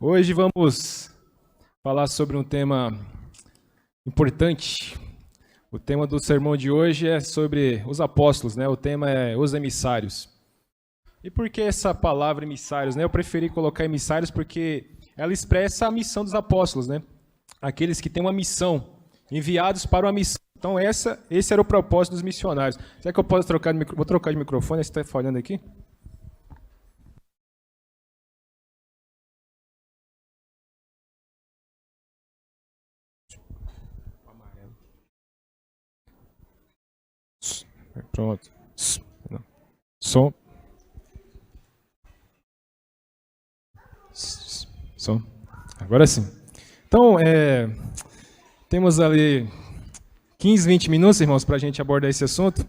Hoje vamos falar sobre um tema importante. O tema do sermão de hoje é sobre os apóstolos, né? O tema é os emissários. E por que essa palavra emissários, né? Eu preferi colocar emissários porque ela expressa a missão dos apóstolos, né? Aqueles que têm uma missão, enviados para uma missão. Então esse era o propósito dos missionários. Será que eu posso trocar de microfone? Vou trocar de microfone, você está falhando aqui? Pronto. Som. Som. Agora sim. Então, temos ali 15, 20 minutos, irmãos, para a gente abordar esse assunto.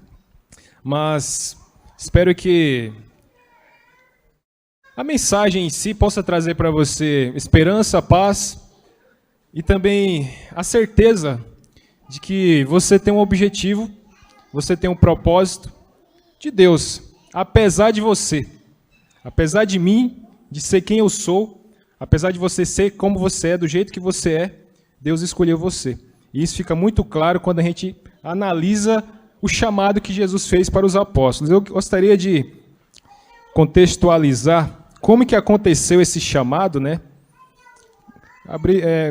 Mas espero que a mensagem em si possa trazer para você esperança, paz e também a certeza de que você tem um objetivo, você tem um propósito de Deus, apesar de você, apesar de mim, de ser quem eu sou, apesar de você ser como você é, do jeito que você é, Deus escolheu você. E isso fica muito claro quando a gente analisa o chamado que Jesus fez para os apóstolos. Eu gostaria de contextualizar como que aconteceu esse chamado, né?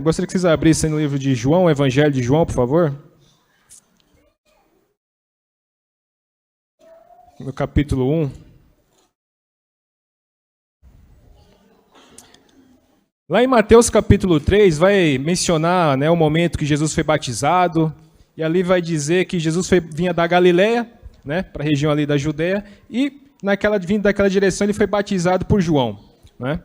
Gostaria que vocês abrissem no livro de João, o Evangelho de João, por favor. No capítulo 1. Lá em Mateus capítulo 3 vai mencionar, né, o momento que Jesus foi batizado, e ali vai dizer que Jesus vinha da Galileia, né, para a região ali da Judeia, e vindo daquela direção ele foi batizado por João, né?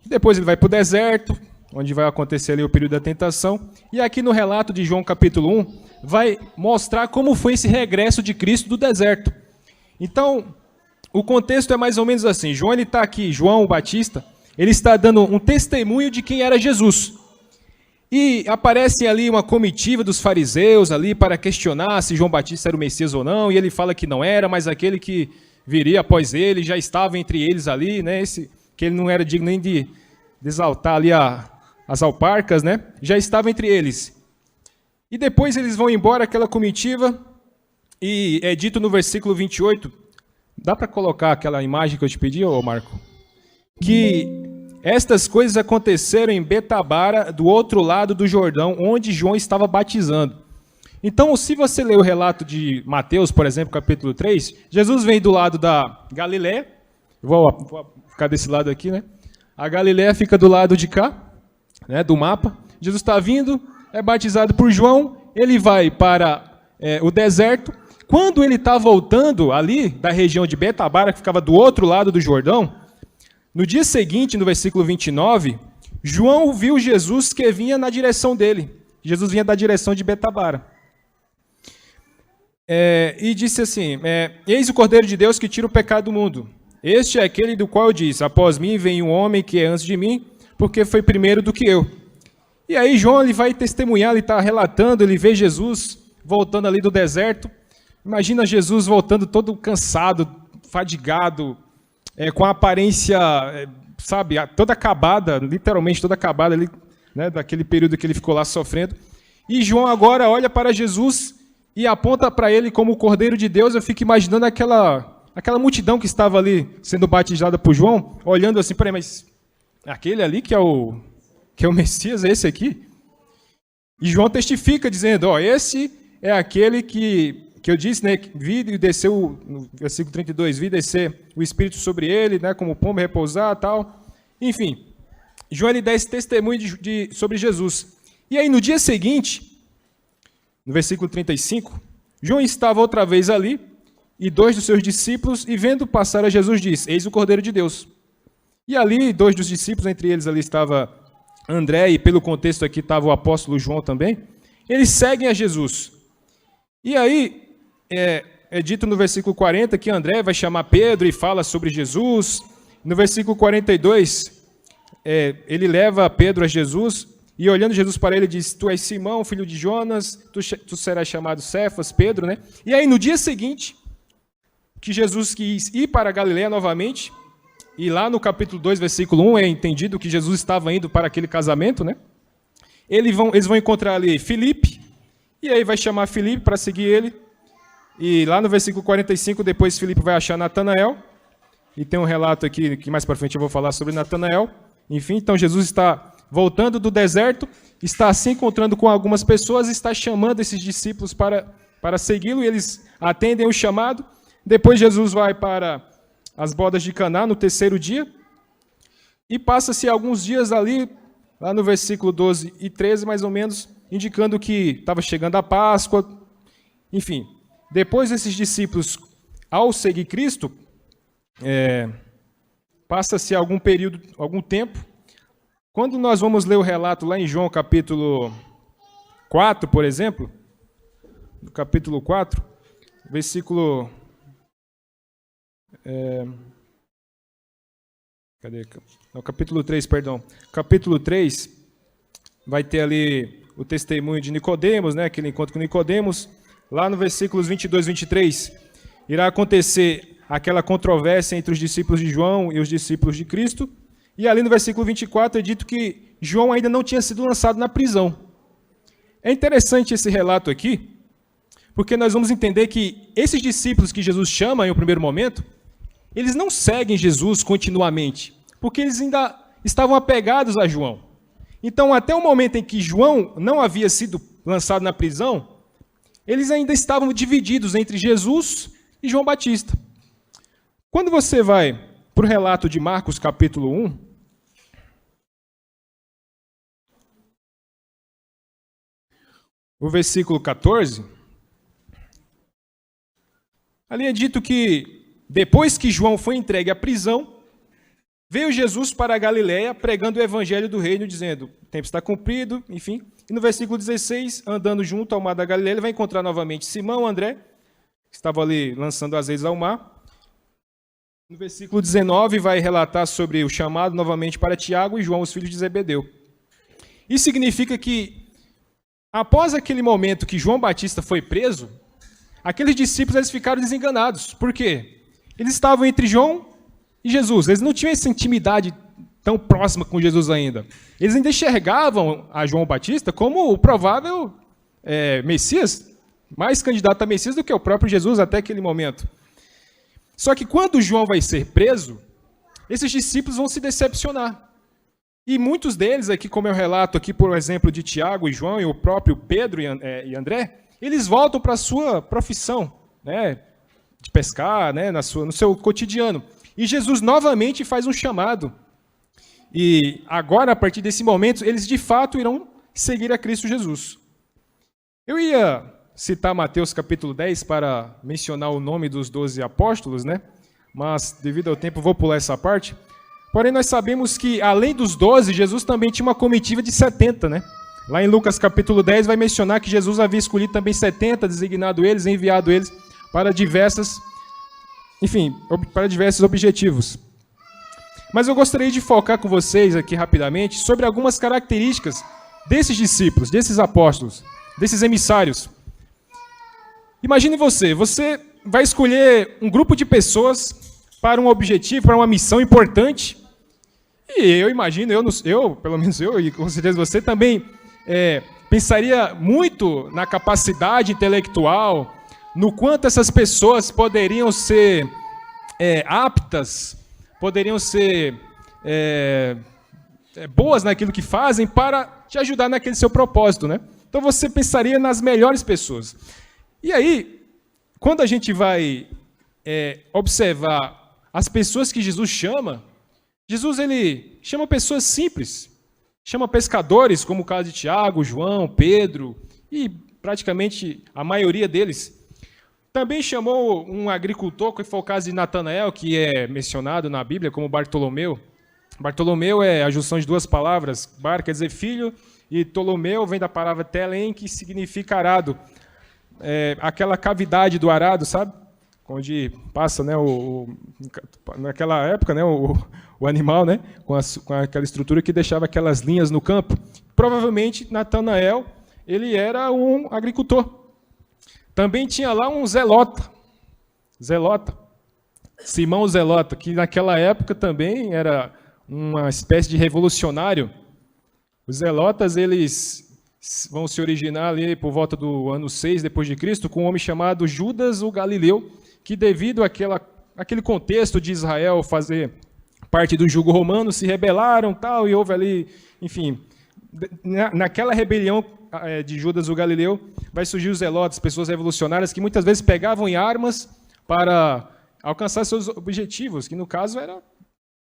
Depois ele vai para o deserto, onde vai acontecer ali o período da tentação, e aqui no relato de João capítulo 1, vai mostrar como foi esse regresso de Cristo do deserto. Então, o contexto é mais ou menos assim, João está aqui, João Batista, ele está dando um testemunho de quem era Jesus. E aparece ali uma comitiva dos fariseus ali para questionar se João Batista era o Messias ou não, e ele fala que não era, mas aquele que viria após ele já estava entre eles ali, né? Que ele não era digno nem de exaltar ali as alparcas, né? Já estava entre eles. E depois eles vão embora, aquela comitiva, e é dito no versículo 28, dá para colocar aquela imagem que eu te pedi, ô Marco? Que estas coisas aconteceram em Betabara, do outro lado do Jordão, onde João estava batizando. Então, se você ler o relato de Mateus, por exemplo, capítulo 3, Jesus vem do lado da Galileia, vou ficar desse lado aqui, né? A Galileia fica do lado de cá, né, do mapa. Jesus está vindo, é batizado por João, ele vai para o deserto. Quando ele está voltando ali da região de Betabara, que ficava do outro lado do Jordão, no dia seguinte, no versículo 29, João viu Jesus que vinha na direção dele. Jesus vinha da direção de Betabara. E disse assim, eis o Cordeiro de Deus que tira o pecado do mundo. Este é aquele do qual eu disse, após mim vem um homem que é antes de mim, porque foi primeiro do que eu. E aí João ele vai testemunhar, ele está relatando, ele vê Jesus voltando ali do deserto. Imagina Jesus voltando todo cansado, fadigado, com a aparência, sabe, toda acabada, literalmente toda acabada, ali, né, daquele período que ele ficou lá sofrendo. E João agora olha para Jesus e aponta para ele como o Cordeiro de Deus. Eu fico imaginando aquela multidão que estava ali sendo batizada por João, olhando assim, peraí, mas aquele ali que é o Messias, é esse aqui? E João testifica dizendo, esse é aquele que eu disse, né, que vi e desceu, no versículo 32, vi descer o Espírito sobre ele, né, como pomba repousar e tal. Enfim, João ele dá esse testemunho sobre Jesus. E aí no dia seguinte, no versículo 35, João estava outra vez ali, e dois dos seus discípulos, e vendo passar a Jesus, disse, eis o Cordeiro de Deus. E ali, dois dos discípulos, entre eles ali estava André, e pelo contexto aqui estava o apóstolo João também, eles seguem a Jesus. E aí, é dito no versículo 40 que André vai chamar Pedro e fala sobre Jesus. No versículo 42, ele leva Pedro a Jesus e olhando Jesus para ele diz, tu és Simão, filho de Jonas, tu serás chamado Cefas, Pedro, né? E aí no dia seguinte, que Jesus quis ir para a Galileia novamente, e lá no capítulo 2, versículo 1, é entendido que Jesus estava indo para aquele casamento, né? Eles vão encontrar ali Filipe, e aí vai chamar Filipe para seguir ele. E lá no versículo 45, depois Filipe vai achar Natanael, e tem um relato aqui, que mais para frente eu vou falar sobre Natanael. Enfim, então Jesus está voltando do deserto, está se encontrando com algumas pessoas, está chamando esses discípulos para segui-lo, e eles atendem o chamado. Depois Jesus vai para as bodas de Caná no terceiro dia, e passa-se alguns dias ali, lá no versículo 12 e 13, mais ou menos, indicando que estava chegando a Páscoa. Enfim, depois desses discípulos, ao seguir Cristo, passa-se algum período, algum tempo. Quando nós vamos ler o relato lá em João capítulo 4, por exemplo, no capítulo 4, versículo... No capítulo 3, perdão. Capítulo 3 vai ter ali o testemunho de Nicodemos, né, aquele encontro com Nicodemos. Lá no versículos 22 e 23, irá acontecer aquela controvérsia entre os discípulos de João e os discípulos de Cristo. E ali no versículo 24 é dito que João ainda não tinha sido lançado na prisão. É interessante esse relato aqui, porque nós vamos entender que esses discípulos que Jesus chama em um primeiro momento, eles não seguem Jesus continuamente, porque eles ainda estavam apegados a João. Então, até o momento em que João não havia sido lançado na prisão, eles ainda estavam divididos entre Jesus e João Batista. Quando você vai para o relato de Marcos, capítulo 1, o versículo 14, ali é dito que depois que João foi entregue à prisão, veio Jesus para a Galiléia pregando o evangelho do reino, dizendo, o tempo está cumprido, enfim. E no versículo 16, andando junto ao mar da Galiléia, ele vai encontrar novamente Simão, André, que estava ali lançando as redes ao mar. No versículo 19, vai relatar sobre o chamado novamente para Tiago e João, os filhos de Zebedeu. Isso significa que, após aquele momento que João Batista foi preso, aqueles discípulos eles ficaram desenganados. Por quê? Eles estavam entre João e Jesus. Eles não tinham essa intimidade tão próxima com Jesus ainda. Eles ainda enxergavam a João Batista como o provável Messias, mais candidato a Messias do que o próprio Jesus até aquele momento. Só que quando João vai ser preso, esses discípulos vão se decepcionar. E muitos deles, aqui como é o relato aqui, por exemplo, de Tiago e João e o próprio Pedro e André, eles voltam para a sua profissão, né, de pescar, né, no seu cotidiano. E Jesus novamente faz um chamado. E agora, a partir desse momento, eles de fato irão seguir a Cristo Jesus. Eu ia citar Mateus capítulo 10 para mencionar o nome dos 12 apóstolos, né? Mas, devido ao tempo, vou pular essa parte. Porém, nós sabemos que, além dos 12, Jesus também tinha uma comitiva de 70, né? Lá em Lucas capítulo 10 vai mencionar que Jesus havia escolhido também 70, designado eles, enviado eles para diversos objetivos. Mas eu gostaria de focar com vocês aqui rapidamente sobre algumas características desses discípulos, desses apóstolos, desses emissários. Imagine você vai escolher um grupo de pessoas para um objetivo, para uma missão importante. E eu imagino, pelo menos eu, e com certeza você também, pensaria muito na capacidade intelectual, no quanto essas pessoas poderiam ser aptas, poderiam ser boas naquilo que fazem para te ajudar naquele seu propósito, né? Então você pensaria nas melhores pessoas. E aí, quando a gente vai observar as pessoas que Jesus chama, ele chama pessoas simples, chama pescadores, como o caso de Tiago, João, Pedro, e praticamente a maioria deles. Também chamou um agricultor, que foi o caso de Natanael, que é mencionado na Bíblia como Bartolomeu. Bartolomeu é a junção de duas palavras, bar quer dizer filho, e Ptolomeu vem da palavra telen, que significa arado. Aquela cavidade do arado, sabe? Onde passa, né, naquela época, né, o animal, né, com aquela estrutura que deixava aquelas linhas no campo. Provavelmente, Natanael, ele era um agricultor. Também tinha lá um zelota. Simão Zelota, que naquela época também era uma espécie de revolucionário. Os zelotas, eles vão se originar ali por volta do ano 6 depois de Cristo, com um homem chamado Judas o Galileu, que devido àquele contexto de Israel fazer parte do jugo romano, se rebelaram, tal, e houve ali, enfim, naquela rebelião de Judas o Galileu, vai surgir os zelotas, pessoas revolucionárias que muitas vezes pegavam em armas para alcançar seus objetivos, que no caso era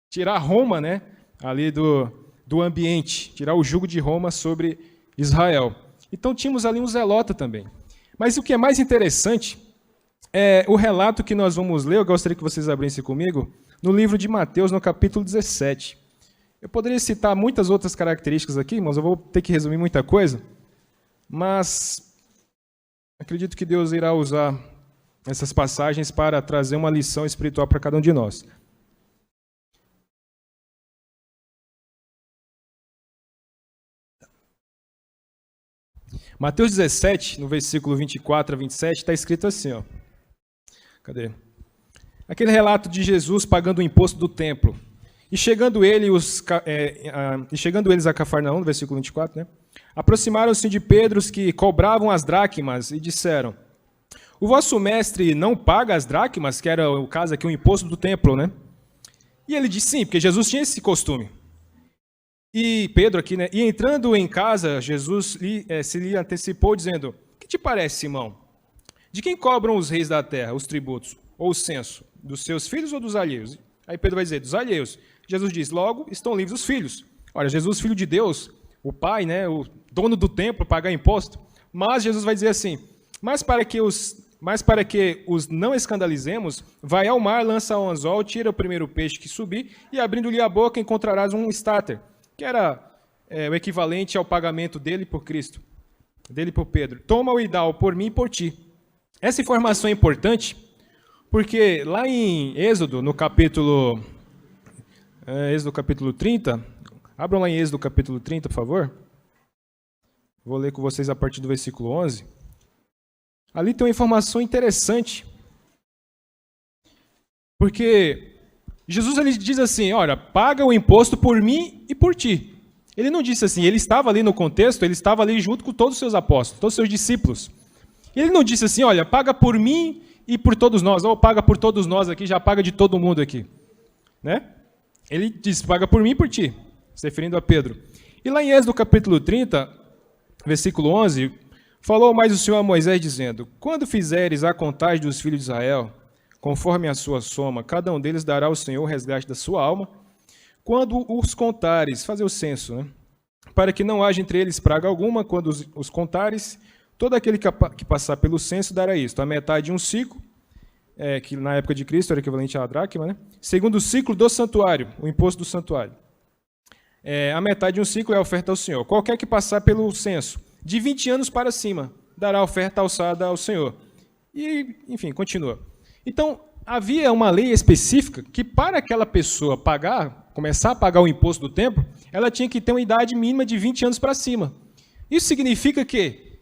tirar Roma, né, ali do ambiente, tirar o jugo de Roma sobre Israel. Então tínhamos ali um zelota também. Mas o que é mais interessante é o relato que nós vamos ler, eu gostaria que vocês abrissem comigo, no livro de Mateus, no capítulo 17. Eu poderia citar muitas outras características aqui, mas eu vou ter que resumir muita coisa, mas acredito que Deus irá usar essas passagens para trazer uma lição espiritual para cada um de nós. Mateus 17, no versículo 24 a 27, está escrito assim, ó. Cadê? Aquele relato de Jesus pagando o imposto do templo. E chegando eles a Cafarnaum, no versículo 24, né? Aproximaram-se de Pedro os que cobravam as dracmas e disseram: o vosso mestre não paga as dracmas, que era o caso aqui, o imposto do templo, né? E ele disse sim, porque Jesus tinha esse costume. E Pedro aqui, né? E entrando em casa, Jesus se lhe antecipou, dizendo: que te parece, Simão? De quem cobram os reis da terra os tributos, ou o censo? Dos seus filhos ou dos alheios? Aí Pedro vai dizer: dos alheios. Jesus diz: logo estão livres os filhos. Olha, Jesus, filho de Deus, o pai, né, o dono do templo, pagar imposto. Mas Jesus vai dizer assim: mas para que os não escandalizemos, vai ao mar, lança ao anzol, tira o primeiro peixe que subir, e abrindo-lhe a boca encontrarás um estáter, que era o equivalente ao pagamento dele por Cristo, dele por Pedro. Toma-o e dá-o por mim e por ti. Essa informação é importante, porque lá em Êxodo, no capítulo 30, abram lá em Êxodo capítulo 30, por favor. Vou ler com vocês a partir do versículo 11. Ali tem uma informação interessante, porque Jesus ele diz assim: olha, paga o imposto por mim e por ti. Ele não disse assim, ele estava ali no contexto, ele estava ali junto com todos os seus apóstolos, todos os seus discípulos. Ele não disse assim: olha, paga por mim e por todos nós, ou paga por todos nós aqui, já paga de todo mundo aqui. Né? Ele disse: paga por mim e por ti, se referindo a Pedro. E lá em Êxodo capítulo 30, versículo 11, falou mais o Senhor a Moisés, dizendo: quando fizeres a contagem dos filhos de Israel, conforme a sua soma, cada um deles dará ao Senhor o resgate da sua alma. Quando os contares, fazer o censo, né? Para que não haja entre eles praga alguma, quando os contares, todo aquele que passar pelo censo dará isto: a metade de um ciclo, que na época de Cristo era equivalente à dracma, né? Segundo o ciclo do santuário, o imposto do santuário. A metade de um ciclo é a oferta ao Senhor. Qualquer que passar pelo censo, de 20 anos para cima, dará oferta alçada ao Senhor. E, enfim, continua. Então, havia uma lei específica que para aquela pessoa começar a pagar o imposto do templo, ela tinha que ter uma idade mínima de 20 anos para cima. Isso significa que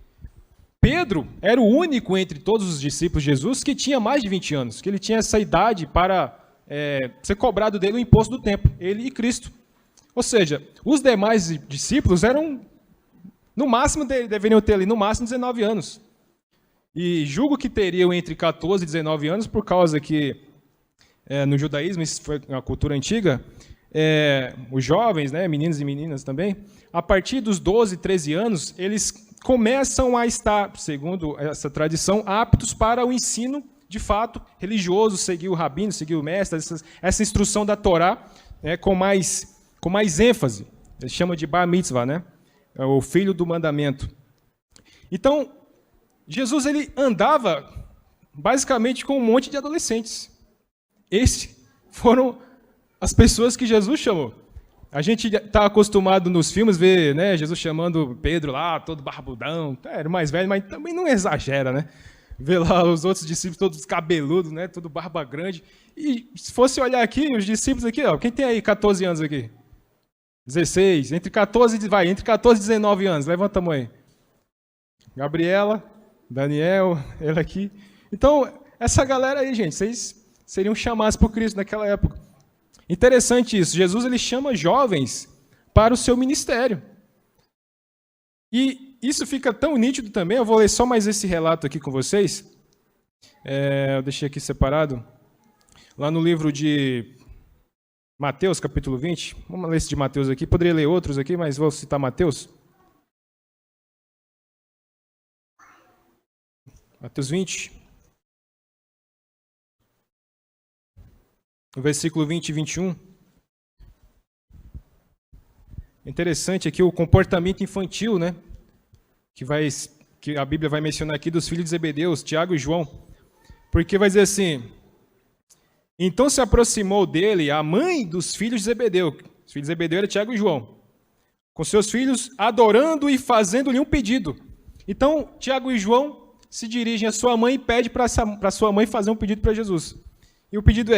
Pedro era o único entre todos os discípulos de Jesus que tinha mais de 20 anos, que ele tinha essa idade para ser cobrado dele o imposto do templo, ele e Cristo. Ou seja, os demais discípulos eram, no máximo, deveriam ter ali, no máximo, 19 anos. E julgo que teriam entre 14 e 19 anos, por causa que, no judaísmo, isso foi uma cultura antiga, os jovens, né, meninos e meninas também, a partir dos 12, 13 anos, eles começam a estar, segundo essa tradição, aptos para o ensino, de fato, religioso, seguir o rabino, seguir o mestre, essa instrução da Torá, com mais ênfase. Eles chamam de bar mitzvah, né? É o filho do mandamento. Então, Jesus ele andava basicamente com um monte de adolescentes. Esses foram as pessoas que Jesus chamou. A gente está acostumado nos filmes ver, né, Jesus chamando Pedro lá, todo barbudão, era mais velho, mas também não exagera, né? Ver lá os outros discípulos todos cabeludos, né, todo barba grande. E se fosse olhar aqui, os discípulos aqui, ó, quem tem aí 14 anos aqui? 16, entre 14 e 19 anos, levanta a mão aí. Gabriela, Daniel, ele aqui. Então, essa galera aí, gente, vocês seriam chamados por Cristo naquela época. Interessante isso. Jesus ele chama jovens para o seu ministério. E isso fica tão nítido também. Eu vou ler só mais esse relato aqui com vocês. Eu deixei aqui separado. Lá no livro de Mateus, capítulo 20. Vamos ler esse de Mateus aqui. Poderia ler outros aqui, mas vou citar Mateus. Mateus 20. No versículo 20 e 21. Interessante aqui o comportamento infantil, né? Que a Bíblia vai mencionar aqui dos filhos de Zebedeu, Tiago e João. Porque vai dizer assim: então se aproximou dele a mãe dos filhos de Zebedeu. Os filhos de Zebedeu eram Tiago e João. Com seus filhos, adorando e fazendo-lhe um pedido. Então, Tiago e João se dirigem à sua mãe e pedem para sua mãe fazer um pedido para Jesus. E o pedido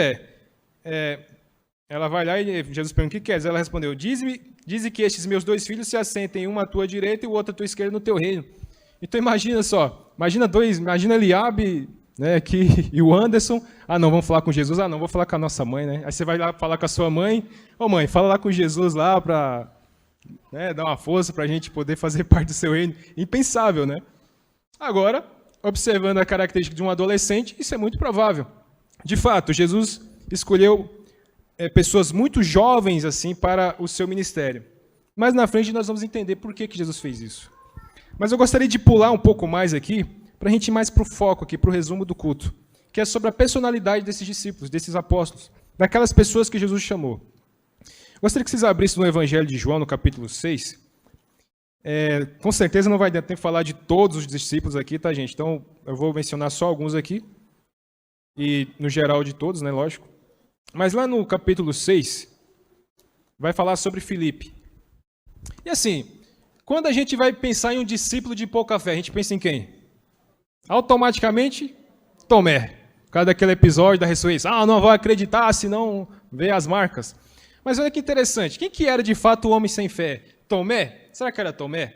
ela vai lá e Jesus pergunta: o que queres? Ela respondeu: dize que estes meus dois filhos se assentem, um à tua direita e o outro à tua esquerda no teu reino. Então imagina só, imagina Eliabe, né, e o Anderson. Não, vamos falar com Jesus. Não, vou falar com a nossa mãe, né? Aí você vai lá falar com a sua mãe. Mãe, fala lá com Jesus lá para dar uma força para a gente poder fazer parte do seu reino. Impensável, né? Agora, observando a característica de um adolescente, isso é muito provável. De fato, Jesus escolheu pessoas muito jovens assim para o seu ministério. Mas na frente nós vamos entender por que Jesus fez isso. Mas eu gostaria de pular um pouco mais aqui, para a gente ir mais para o foco aqui, para o resumo do culto, que é sobre a personalidade desses discípulos, desses apóstolos, daquelas pessoas que Jesus chamou. Gostaria que vocês abrissem no Evangelho de João, no capítulo 6. Com certeza não vai dar tempo de falar de todos os discípulos aqui, tá, gente? Então, eu vou mencionar só alguns aqui, e no geral de todos, né, lógico. Mas lá no capítulo 6, vai falar sobre Filipe. E assim, quando a gente vai pensar em um discípulo de pouca fé, a gente pensa em quem? Automaticamente, Tomé. Por causa daquele episódio da ressurreição. Não vai acreditar se não vê as marcas. Mas olha que interessante. Quem que era de fato o homem sem fé? Tomé? Será que era Tomé?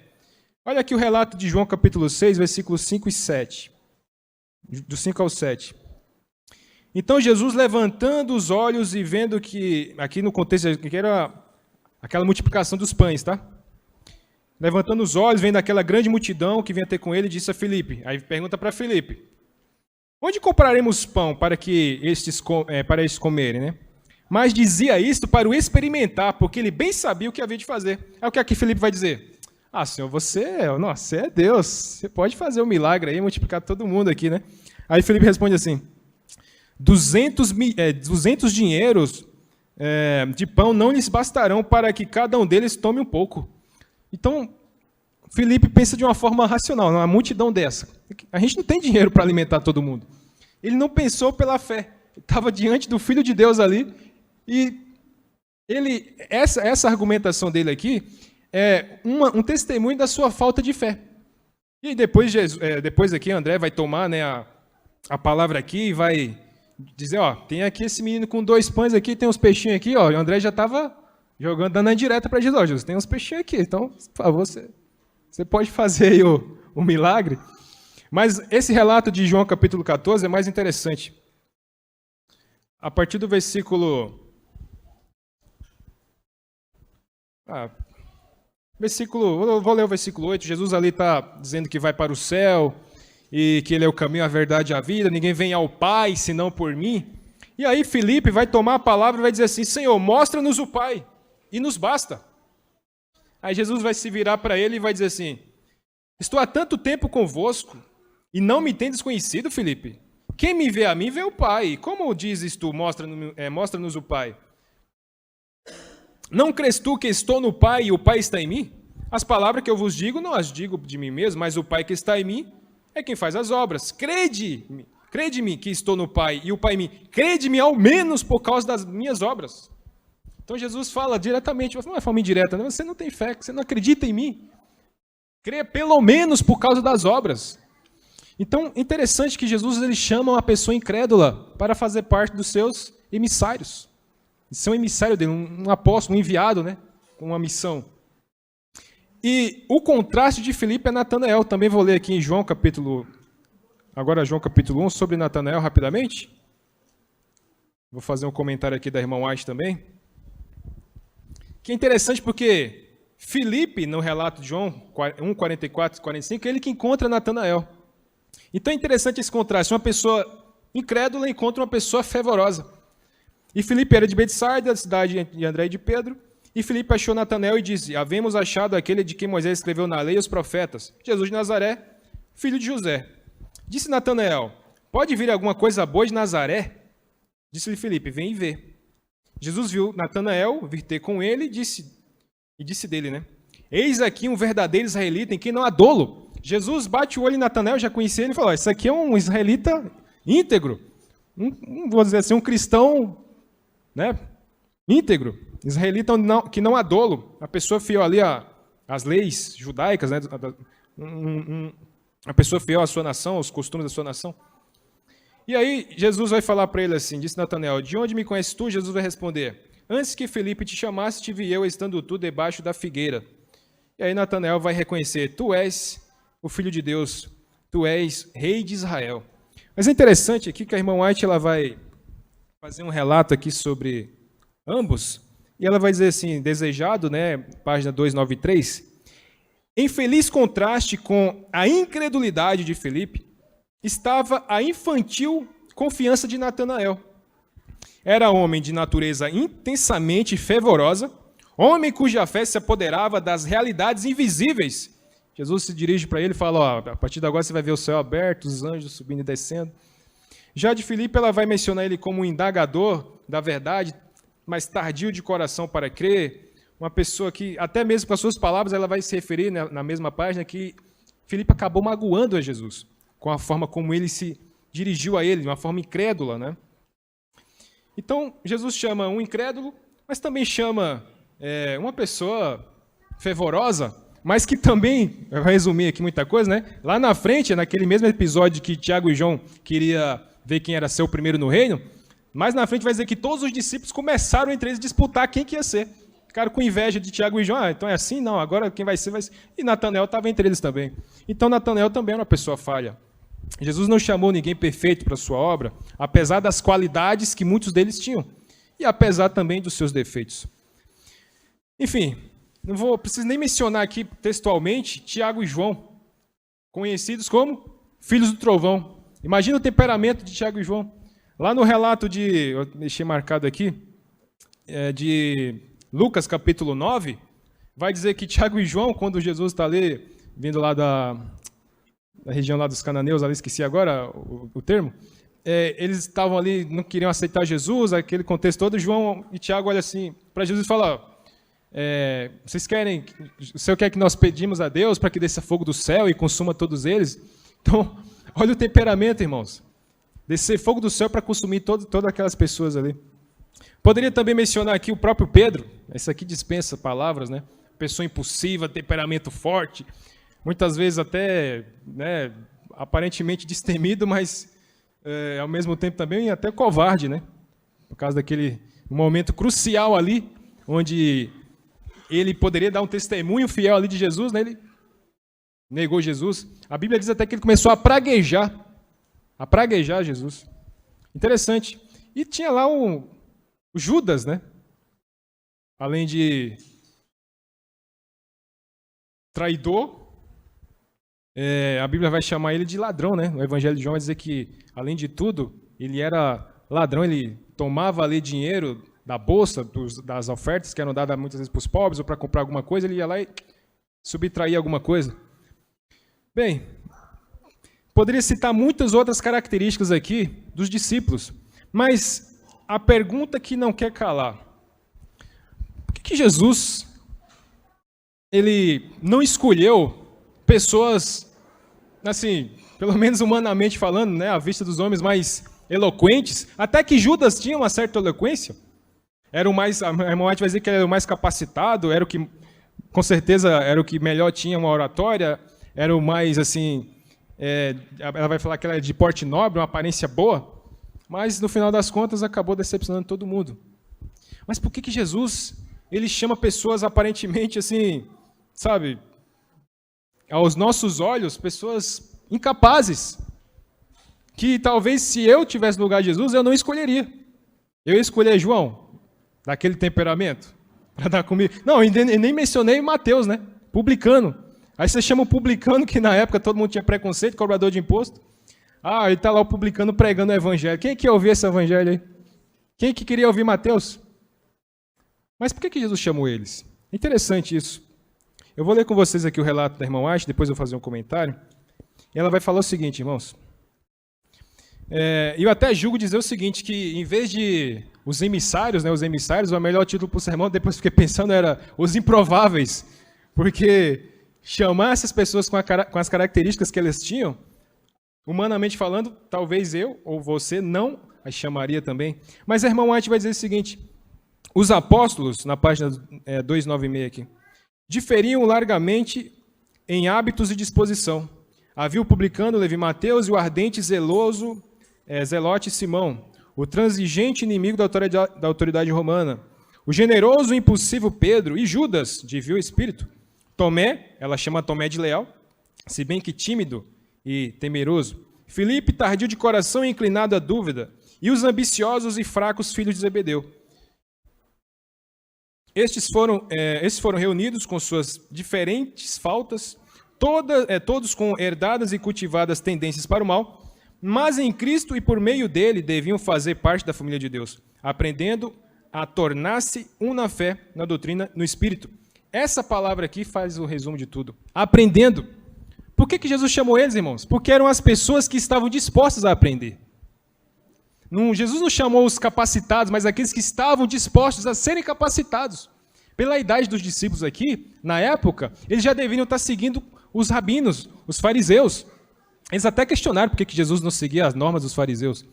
Olha aqui o relato de João capítulo 6, versículos 5 e 7. Do 5 ao 7. Então Jesus, levantando os olhos e vendo que, aqui no contexto, que era aquela multiplicação dos pães, tá? Levantando os olhos, vendo aquela grande multidão que vinha ter com ele, disse a Filipe. Aí pergunta para Filipe: onde compraremos pão para estes comerem, né? Mas dizia isto para o experimentar, porque ele bem sabia o que havia de fazer. Aí o que aqui Filipe vai dizer? Senhor, você é Deus, você pode fazer um milagre aí, multiplicar todo mundo aqui, né? Aí Filipe responde assim: 200 dinheiros de pão não lhes bastarão para que cada um deles tome um pouco. Então, Filipe pensa de uma forma racional, numa multidão dessa. A gente não tem dinheiro para alimentar todo mundo. Ele não pensou pela fé. Ele estava diante do Filho de Deus ali. E essa argumentação dele aqui é um testemunho da sua falta de fé. E depois aqui André vai tomar, né, a palavra aqui e vai dizer: tem aqui esse menino com 2 pães aqui, tem uns peixinhos aqui, E o André já estava dando a indireta para Jesus: Jesus, tem uns peixinhos aqui, então, por favor, você pode fazer aí o milagre. Mas esse relato de João capítulo 14 é mais interessante. A partir do versículo... vou ler o versículo 8. Jesus ali está dizendo que vai para o céu e que ele é o caminho, a verdade e a vida. Ninguém vem ao Pai senão por mim. E aí Filipe vai tomar a palavra e vai dizer assim: Senhor, mostra-nos o Pai. E nos basta. Aí Jesus vai se virar para ele e vai dizer assim: estou há tanto tempo convosco e não me tendes conhecido, Filipe? Quem me vê a mim, vê o Pai. Como dizes tu, mostra-nos o Pai? Não crês tu que estou no Pai e o Pai está em mim? As palavras que eu vos digo, não as digo de mim mesmo, mas o Pai que está em mim é quem faz as obras. Crede-me que estou no Pai e o Pai em mim. Crede-me ao menos por causa das minhas obras. Então Jesus fala diretamente, não é forma indireta, né? Você não tem fé, você não acredita em mim. Crê pelo menos por causa das obras. Então, interessante que Jesus ele chama uma pessoa incrédula para fazer parte dos seus emissários. Ser um emissário dele, um apóstolo, um enviado, né? Com uma missão. E o contraste de Filipe é Natanael. Também vou ler aqui em João capítulo 1 sobre Natanael rapidamente. Vou fazer um comentário aqui da irmã White também. Que é interessante porque Filipe, no relato de João 1, 44 e 45, é ele que encontra Natanael. Então é interessante esse contraste. Uma pessoa incrédula encontra uma pessoa fervorosa. E Filipe era de Betsaida, da cidade de André e de Pedro. E Filipe achou Natanael e disse: havemos achado aquele de quem Moisés escreveu na lei e os profetas, Jesus de Nazaré, filho de José. Disse Natanael: pode vir alguma coisa boa de Nazaré? Disse-lhe Filipe: vem e vê. Jesus viu Natanael vir ter com ele e disse dele, né? Eis aqui um verdadeiro israelita em quem não há dolo. Jesus bate o olho em Natanael, já conhecia ele e falou: isso aqui é um israelita íntegro. Vou dizer assim, um cristão, né, íntegro. Israelita que não há dolo. A pessoa fiel ali às leis judaicas, né? A pessoa fiel à sua nação, aos costumes da sua nação. E aí Jesus vai falar para ele assim, disse Natanael: de onde me conheces tu? Jesus vai responder: antes que Filipe te chamasse, te vi eu estando tu debaixo da figueira. E aí Natanael vai reconhecer: tu és o Filho de Deus, tu és Rei de Israel. Mas é interessante aqui que a irmã White ela vai fazer um relato aqui sobre ambos, e ela vai dizer assim, desejado, né, página 293, em feliz contraste com a incredulidade de Filipe, estava a infantil confiança de Natanael. Era homem de natureza intensamente fervorosa, homem cuja fé se apoderava das realidades invisíveis. Jesus se dirige para ele e fala: ó, a partir de agora você vai ver o céu aberto, os anjos subindo e descendo. Já de Filipe, ela vai mencionar ele como um indagador da verdade, mas tardio de coração para crer, uma pessoa que, até mesmo com as suas palavras, ela vai se referir na mesma página que Filipe acabou magoando a Jesus, com a forma como ele se dirigiu a ele, de uma forma incrédula, né? Então, Jesus chama um incrédulo, mas também chama uma pessoa fervorosa, mas que também, eu vou resumir aqui muita coisa, né? Lá na frente, naquele mesmo episódio que Tiago e João queria ver quem era ser o primeiro no reino, mais na frente vai dizer que todos os discípulos começaram entre eles a disputar quem que ia ser. Ficaram com inveja de Tiago e João. Ah, então é assim? Não, agora quem vai ser, vai ser. E Natanael estava entre eles também. Então Natanael também era uma pessoa falha. Jesus não chamou ninguém perfeito para a sua obra, apesar das qualidades que muitos deles tinham, e apesar também dos seus defeitos. Enfim, não preciso nem mencionar aqui textualmente Tiago e João, conhecidos como filhos do trovão. Imagina o temperamento de Tiago e João. Lá no relato eu deixei marcado aqui, de Lucas capítulo 9, vai dizer que Tiago e João, quando Jesus está ali, vindo lá da região lá dos cananeus, ali esqueci agora o termo, eles estavam ali, não queriam aceitar Jesus, aquele contexto todo. João e Tiago olham assim para Jesus e falam: vocês querem, o Senhor quer que nós pedimos a Deus para que desça fogo do céu e consuma todos eles? Então, olha o temperamento, irmãos. Descer fogo do céu para consumir todas aquelas pessoas ali. Poderia também mencionar aqui o próprio Pedro. Esse aqui dispensa palavras, né? Pessoa impulsiva, temperamento forte, muitas vezes até, né, aparentemente destemido, mas ao mesmo tempo também até covarde, né? Por causa daquele momento crucial ali, onde ele poderia dar um testemunho fiel ali de Jesus, né? Ele negou Jesus. A Bíblia diz até que ele começou a praguejar Jesus. Interessante. E tinha lá o Judas, né? Além de traidor, a Bíblia vai chamar ele de ladrão, né? O Evangelho de João vai dizer que, além de tudo, ele era ladrão, ele tomava ali dinheiro da bolsa, das ofertas que eram dadas muitas vezes para os pobres ou para comprar alguma coisa, ele ia lá e subtraía alguma coisa. Bem, poderia citar muitas outras características aqui dos discípulos, mas a pergunta que não quer calar: por que Jesus ele não escolheu pessoas, assim, pelo menos humanamente falando, né, à vista dos homens, mais eloquentes? Até que Judas tinha uma certa eloquência, era o mais, a irmã vai dizer que ele era o mais capacitado, era o que, com certeza, era o que melhor tinha uma oratória, era o mais, assim, ela vai falar que ela é de porte nobre, uma aparência boa, mas no final das contas acabou decepcionando todo mundo. Mas por que Jesus ele chama pessoas aparentemente assim, sabe, aos nossos olhos, pessoas incapazes, que talvez se eu tivesse no lugar de Jesus eu não escolheria? Eu ia escolher João, daquele temperamento, para dar comigo. Não, eu nem mencionei Mateus, né? Publicano. Aí você chama o publicano, que na época todo mundo tinha preconceito, cobrador de imposto. Ah, ele está lá o publicano pregando o evangelho. Quem que ia ouvir esse evangelho aí? Quem que queria ouvir Mateus? Mas por que Jesus chamou eles? Interessante isso. Eu vou ler com vocês aqui o relato da irmã White, depois eu vou fazer um comentário. E ela vai falar o seguinte, irmãos. Eu até julgo dizer o seguinte, que em vez de os emissários, o melhor título para o sermão, depois fiquei pensando, era os improváveis. Porque chamar essas pessoas com as características que elas tinham, humanamente falando, talvez eu ou você não as chamaria também. Mas a irmã White vai dizer o seguinte, os apóstolos, na página 296 aqui, diferiam largamente em hábitos e disposição. Havia o publicano Levi Mateus e o ardente zeloso Zelote Simão, o transigente inimigo da autoridade romana, o generoso e impulsivo Pedro e Judas, de vil espírito, Tomé, ela chama Tomé de leal, se bem que tímido e temeroso, Filipe, tardio de coração e inclinado à dúvida, e os ambiciosos e fracos filhos de Zebedeu. Estes foram reunidos com suas diferentes faltas, todos com herdadas e cultivadas tendências para o mal, mas em Cristo e por meio dele deviam fazer parte da família de Deus, aprendendo a tornar-se um na fé, na doutrina, no Espírito. Essa palavra aqui faz o resumo de tudo. Aprendendo. Por que Jesus chamou eles, irmãos? Porque eram as pessoas que estavam dispostas a aprender. Jesus não chamou os capacitados, mas aqueles que estavam dispostos a serem capacitados. Pela idade dos discípulos aqui, na época, eles já deveriam estar seguindo os rabinos, os fariseus. Eles até questionaram por que Jesus não seguia as normas dos fariseus.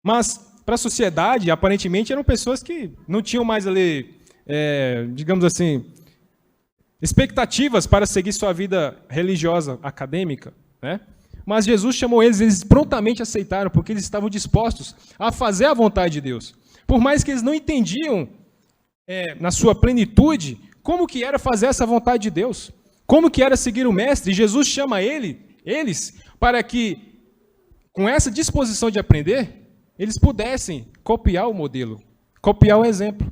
Mas, para a sociedade, aparentemente, eram pessoas que não tinham mais ali, digamos assim, expectativas para seguir sua vida religiosa, acadêmica, né? Mas Jesus chamou eles prontamente aceitaram, porque eles estavam dispostos a fazer a vontade de Deus. Por mais que eles não entendiam, na sua plenitude, como que era fazer essa vontade de Deus, como que era seguir o Mestre. E Jesus chama eles para que, com essa disposição de aprender, eles pudessem copiar o modelo, copiar o exemplo.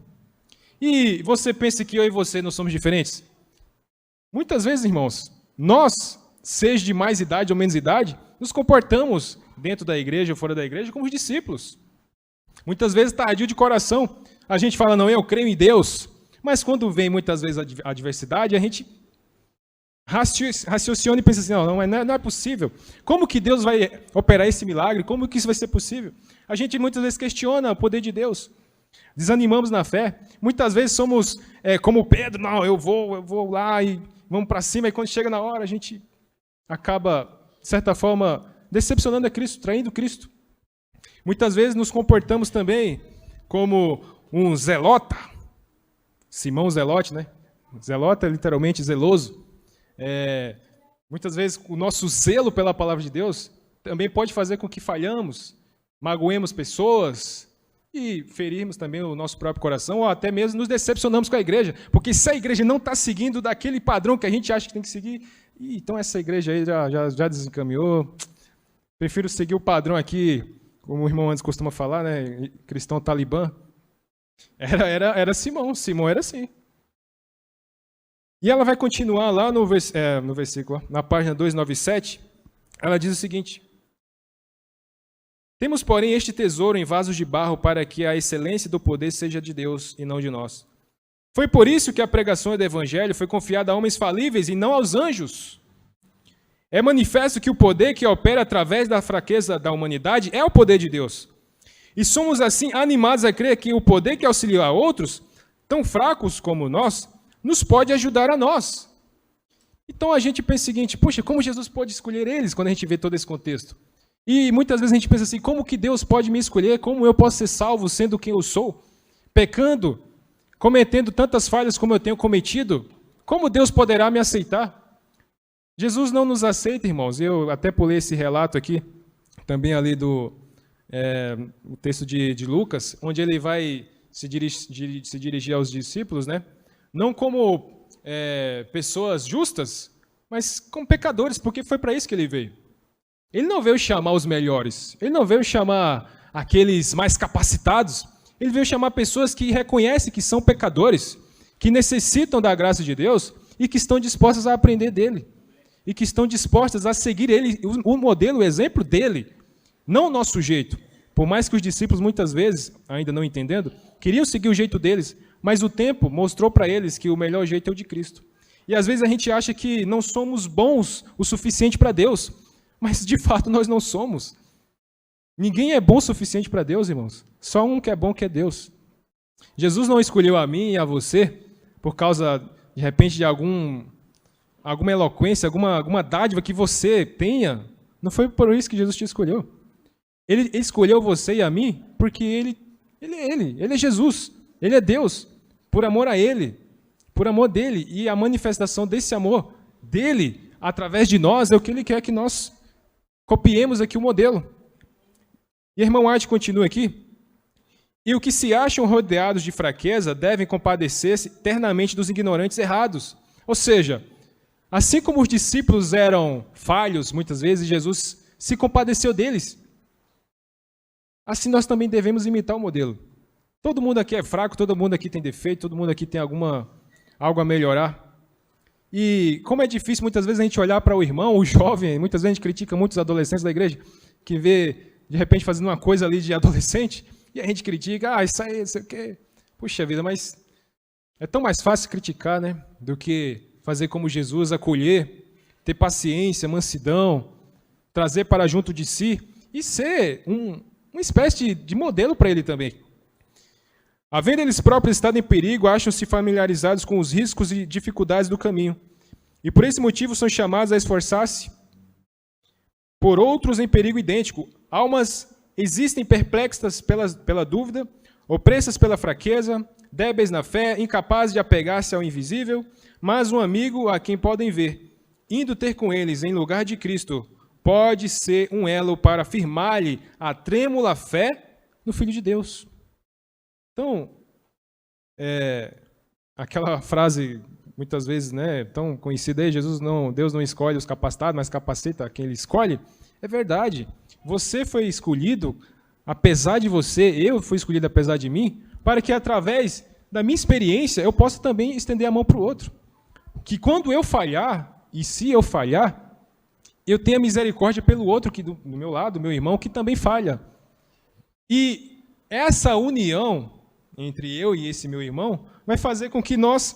E você pensa que eu e você não somos diferentes? Muitas vezes, irmãos, nós, seja de mais idade ou menos idade, nos comportamos dentro da igreja ou fora da igreja como os discípulos. Muitas vezes, tardio de coração, a gente fala, não, eu creio em Deus. Mas quando vem muitas vezes a adversidade, a gente raciocina e pensa assim, não é possível. Como que Deus vai operar esse milagre? Como que isso vai ser possível? A gente muitas vezes questiona o poder de Deus. Desanimamos na fé. Muitas vezes somos como Pedro, não, eu vou lá e vamos para cima. E quando chega na hora, a gente acaba, de certa forma, decepcionando a Cristo, traindo Cristo. Muitas vezes nos comportamos também como um zelota. Simão Zelote, né? Zelota é literalmente zeloso. Muitas vezes o nosso zelo pela palavra de Deus também pode fazer com que falhamos, magoemos pessoas e ferirmos também o nosso próprio coração, ou até mesmo nos decepcionamos com a igreja, porque se a igreja não está seguindo daquele padrão que a gente acha que tem que seguir, então essa igreja aí já desencaminhou, prefiro seguir o padrão aqui, como o irmão antes costuma falar, né, cristão talibã. Era Simão era assim. E ela vai continuar lá no versículo, na página 297, ela diz o seguinte: temos, porém, este tesouro em vasos de barro para que a excelência do poder seja de Deus e não de nós. Foi por isso que a pregação do evangelho foi confiada a homens falíveis e não aos anjos. É manifesto que o poder que opera através da fraqueza da humanidade é o poder de Deus. E somos assim animados a crer que o poder que auxilia a outros, tão fracos como nós, nos pode ajudar a nós. Então a gente pensa o seguinte, puxa, como Jesus pode escolher eles quando a gente vê todo esse contexto? E muitas vezes a gente pensa assim, como que Deus pode me escolher? Como eu posso ser salvo sendo quem eu sou? Pecando, cometendo tantas falhas como eu tenho cometido? Como Deus poderá me aceitar? Jesus não nos aceita, irmãos. Eu até pulei esse relato aqui, também ali do o texto de Lucas, onde ele vai se dirigir aos discípulos, né? Não como pessoas justas, mas como pecadores, porque foi para isso que ele veio. Ele não veio chamar os melhores, ele não veio chamar aqueles mais capacitados, Ele veio chamar pessoas que reconhecem que são pecadores, que necessitam da graça de Deus e que estão dispostas a aprender dele. E que estão dispostas a seguir ele, o modelo, o exemplo dele, não o nosso jeito. Por mais que os discípulos, muitas vezes, ainda não entendendo, queriam seguir o jeito deles, mas o tempo mostrou para eles que o melhor jeito é o de Cristo. E às vezes a gente acha que não somos bons o suficiente para Deus, mas de fato nós não somos. Ninguém é bom o suficiente para Deus, irmãos. Só um que é bom, que é Deus. Jesus não escolheu a mim e a você por causa, de repente, de alguma eloquência, alguma dádiva que você tenha. Não foi por isso que Jesus te escolheu. Ele escolheu você e a mim porque ele é Jesus, ele é Deus, por amor a ele, por amor dele, e a manifestação desse amor dele, através de nós, é o que ele quer que nós copiemos aqui o modelo. E a irmã White continua aqui, e o que se acham rodeados de fraqueza devem compadecer-se eternamente dos ignorantes errados. Ou seja, assim como os discípulos eram falhos, muitas vezes, Jesus se compadeceu deles. Assim nós também devemos imitar o modelo. Todo mundo aqui é fraco, todo mundo aqui tem defeito, todo mundo aqui tem algo a melhorar. E como é difícil muitas vezes a gente olhar para o irmão, o jovem, muitas vezes a gente critica muitos adolescentes da igreja, que vê, de repente, fazendo uma coisa ali de adolescente, e a gente critica, isso aí, não sei o quê. Puxa vida, mas é tão mais fácil criticar, né, do que fazer como Jesus, acolher, ter paciência, mansidão, trazer para junto de si e ser uma espécie de modelo para ele também. Havendo eles próprios estado em perigo, acham-se familiarizados com os riscos e dificuldades do caminho. E por esse motivo são chamados a esforçar-se por outros em perigo idêntico. Almas existem perplexas pela dúvida, opressas pela fraqueza, débeis na fé, incapazes de apegar-se ao invisível, mas um amigo a quem podem ver, indo ter com eles em lugar de Cristo, pode ser um elo para afirmar-lhe a trêmula fé no Filho de Deus. Então, aquela frase, muitas vezes, né, tão conhecida aí, Deus não escolhe os capacitados, mas capacita quem ele escolhe, é verdade. Você foi escolhido, apesar de você, eu fui escolhido apesar de mim, para que através da minha experiência eu possa também estender a mão para o outro. Que quando eu falhar, e se eu falhar, eu tenha misericórdia pelo outro que do meu lado, meu irmão, que também falha. E essa união entre eu e esse meu irmão vai fazer com que nós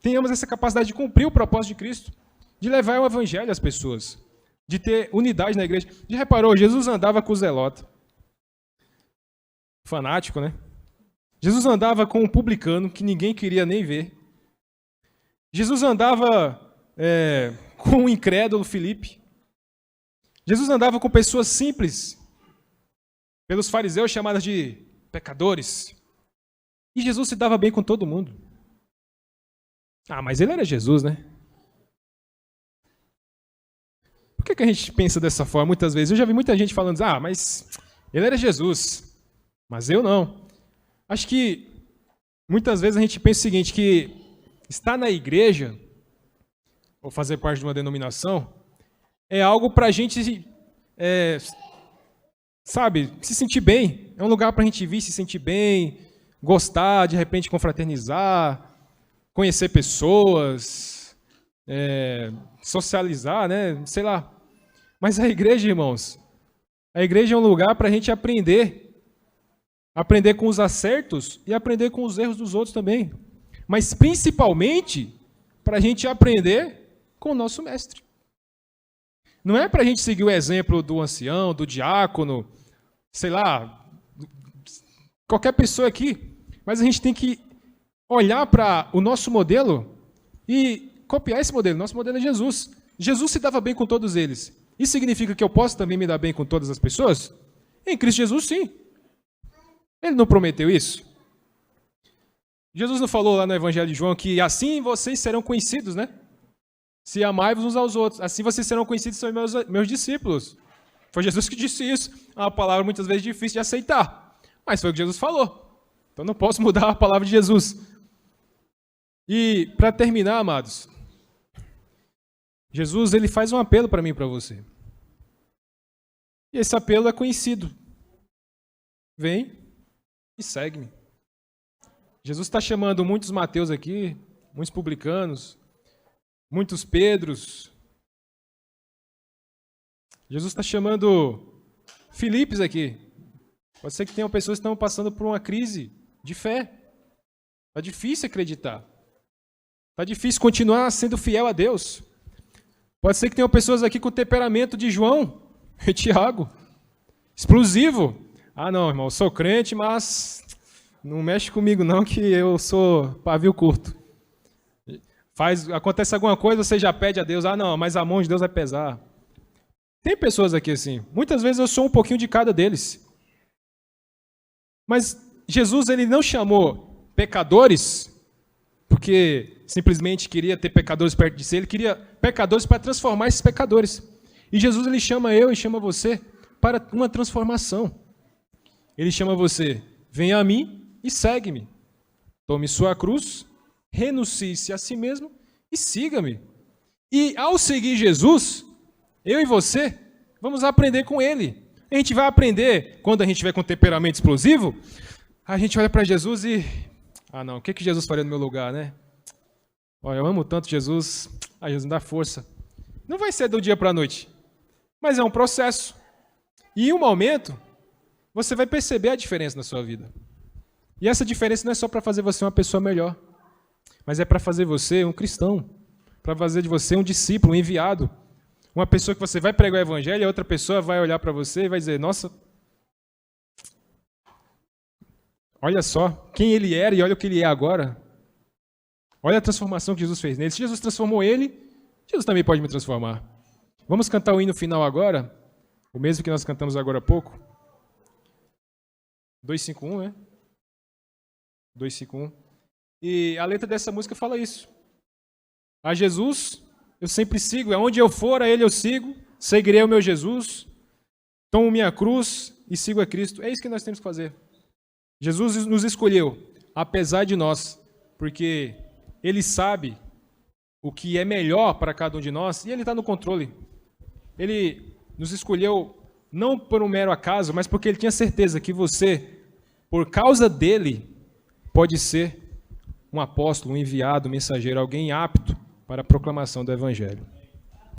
tenhamos essa capacidade de cumprir o propósito de Cristo, de levar o evangelho às pessoas, de ter unidade na igreja. Já reparou, Jesus andava com o zelota, fanático, né? Jesus andava com um publicano que ninguém queria nem ver. Jesus andava com o incrédulo Filipe. Jesus andava com pessoas simples, pelos fariseus chamadas de pecadores. E Jesus se dava bem com todo mundo. Mas ele era Jesus, né? Por que a gente pensa dessa forma muitas vezes? Eu já vi muita gente falando, mas ele era Jesus, mas eu não. Acho que muitas vezes a gente pensa o seguinte, que estar na igreja, ou fazer parte de uma denominação, é algo para a gente, se sentir bem. É um lugar para a gente vir, se sentir bem, gostar, de repente confraternizar, conhecer pessoas, socializar, né? Sei lá. Mas a igreja, irmãos, a igreja é um lugar para a gente aprender com os acertos e aprender com os erros dos outros também. Mas principalmente para a gente aprender com o nosso mestre. Não é para a gente seguir o exemplo do ancião, do diácono, sei lá, qualquer pessoa aqui, mas a gente tem que olhar para o nosso modelo e copiar esse modelo. Nosso modelo é Jesus. Jesus se dava bem com todos eles. Isso significa que eu posso também me dar bem com todas as pessoas? Em Cristo Jesus, sim. Ele não prometeu isso? Jesus não falou lá no Evangelho de João que assim vocês serão conhecidos, né? Se amai-vos uns aos outros, assim vocês serão conhecidos, são meus discípulos. Foi Jesus que disse isso. É uma palavra muitas vezes difícil de aceitar, mas foi o que Jesus falou. Então não posso mudar a palavra de Jesus. E para terminar, amados, Jesus ele faz um apelo para mim e para você. E esse apelo é conhecido. Vem e segue-me. Jesus está chamando muitos Mateus aqui, muitos publicanos, muitos Pedros. Jesus está chamando Filipes aqui. Pode ser que tenham pessoas que estão passando por uma crise de fé. Está difícil acreditar. Está difícil continuar sendo fiel a Deus. Pode ser que tenham pessoas aqui com o temperamento de João e Tiago. Explosivo. Ah, não, irmão, eu sou crente, mas não mexe comigo não, que eu sou pavio curto. Acontece alguma coisa, você já pede a Deus. Ah, não, mas a mão de Deus vai pesar. Tem pessoas aqui assim. Muitas vezes eu sou um pouquinho de cada deles. Mas Jesus, ele não chamou pecadores porque simplesmente queria ter pecadores perto de si. Ele queria pecadores para transformar esses pecadores. E Jesus, ele chama eu e chama você para uma transformação. Ele chama você, venha a mim e segue-me. Tome sua cruz, renuncie-se a si mesmo e siga-me. E ao seguir Jesus, eu e você vamos aprender com ele. A gente vai aprender, quando a gente tiver com temperamento explosivo, a gente olha para Jesus e... Ah, não, o que Jesus faria no meu lugar, né? Olha, eu amo tanto Jesus. Ah, Jesus, me dá força. Não vai ser do dia para a noite, mas é um processo. E em um momento, você vai perceber a diferença na sua vida. E essa diferença não é só para fazer você uma pessoa melhor, mas é para fazer você um cristão, para fazer de você um discípulo, um enviado. Uma pessoa que você vai pregar o evangelho e a outra pessoa vai olhar para você e vai dizer, nossa, olha só quem ele era e olha o que ele é agora. Olha a transformação que Jesus fez nele. Se Jesus transformou ele, Jesus também pode me transformar. Vamos cantar o hino final agora, o mesmo que nós cantamos agora há pouco. 251, né? 251. E a letra dessa música fala isso. A Jesus eu sempre sigo, aonde eu for, a ele eu sigo, seguirei o meu Jesus, tomo minha cruz e sigo a Cristo. É isso que nós temos que fazer. Jesus nos escolheu, apesar de nós, porque ele sabe o que é melhor para cada um de nós e ele está no controle. Ele nos escolheu não por um mero acaso, mas porque ele tinha certeza que você, por causa dele, pode ser um apóstolo, um enviado, um mensageiro, alguém apto para a proclamação do Evangelho.